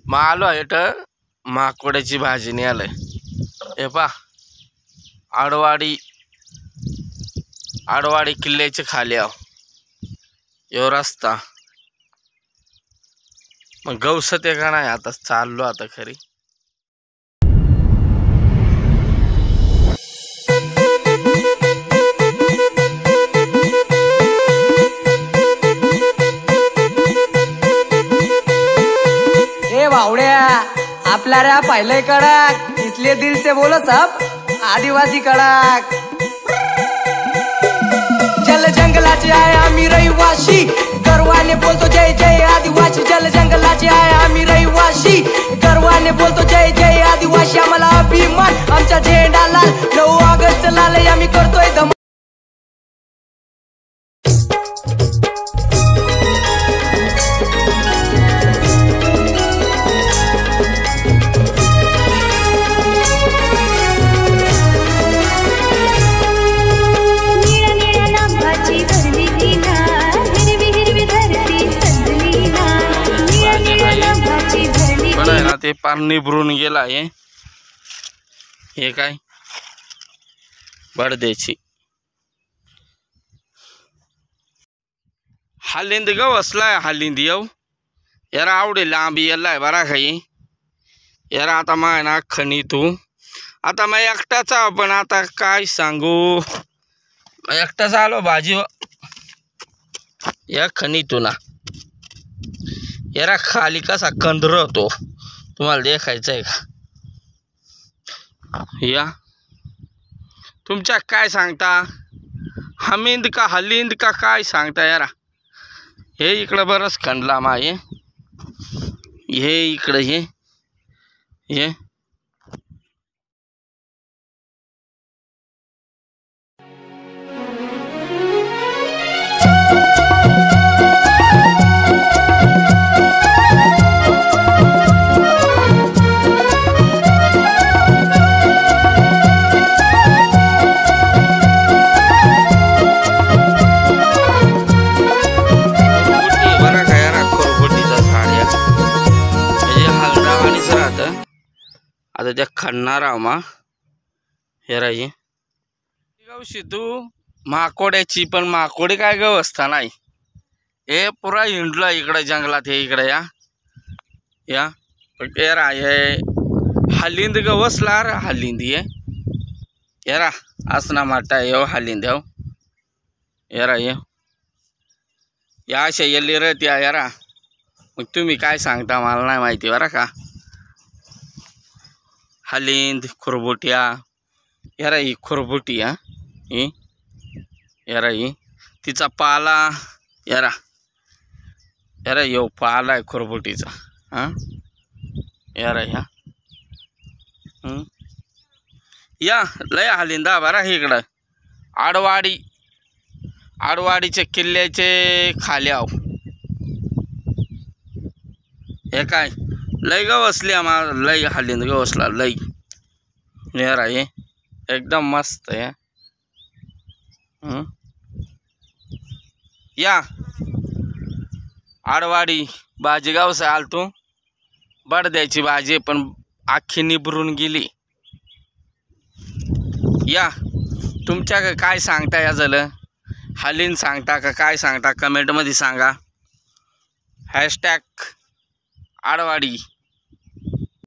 मग आलो आहे तर माकोड्याची भाजी नाही आलंय हे पा आडवाडी किल्ल्याच्या खाली आहो यो रस्ता मग गवसत आहे का नाही आता चाललो आता खरी बावड्या आपल्या रे पहले कडक इसलिए दिल से बोलो सब आदिवासी कडक जल जंगलाचे आहे आम्ही रहिवासी गर्वाने बोलतो जय जय आदिवासी जल जंगलाचे आहे आम्ही रहिवासी गर्वाने बोलतो जय जय आदिवासी आम्हाला अभिमान आमचा झेंडा लाल 9 ऑगस्ट लाल आम्ही करतोय धमाल ते पार निभरून गेला आहे हे काय बडद्याची हालिंद ग वसलाय हालिंद येऊ यार आवडे लांबी येलाय बरा काही यार आता माय ना खनी तू आता मग एकटाचा पण आता काय सांगू एकटाच आलो भाजी या खनी तू ना यारा खाली कसा कंदरतो तुम्हाला देखायचं आहे का या तुमच्या काय सांगता हमिंद का हलिंद का काय सांगता यारा हे इकडं बरंच खंडला माये हे इकडं हे आता त्या खणणार आहो मा हे राही गावशी तू माकोड्याची पण माकोडी काय व्यवस्था नाही हे पुरा हिंडलं इकडं जंगलात हे इकडे या येरा हे हलिंद ग वसला रे हलिंद ये येरा असना माटा येऊ हलिंद येऊ येरा ये या अशा येल्ली रे त्या येरा मग तुम्ही काय सांगता मला नाही माहिती बरं का हलिंद खुरबुटिया यारा ही खुरबुटी ही यारा ही तिचा पाला यारा यारा येऊ पाला आहे खुरबुटीचा यारा या लय हलिंदा बरा इकडं आडवाडीच्या किल्ल्याचे खाली आहो हे काय लय गवसली आम्हाला लय हलिंद गवसला लय यार आहे एकदम मस्त आहे या आडवाडी भाजी गावसा आलतो बडद्याची भाजी पण आखी निभरून गेली या तुमच्या काय सांगता या झालं हलिंद सांगता का काय सांगता कमेंटमध्ये सांगा # आडवाडी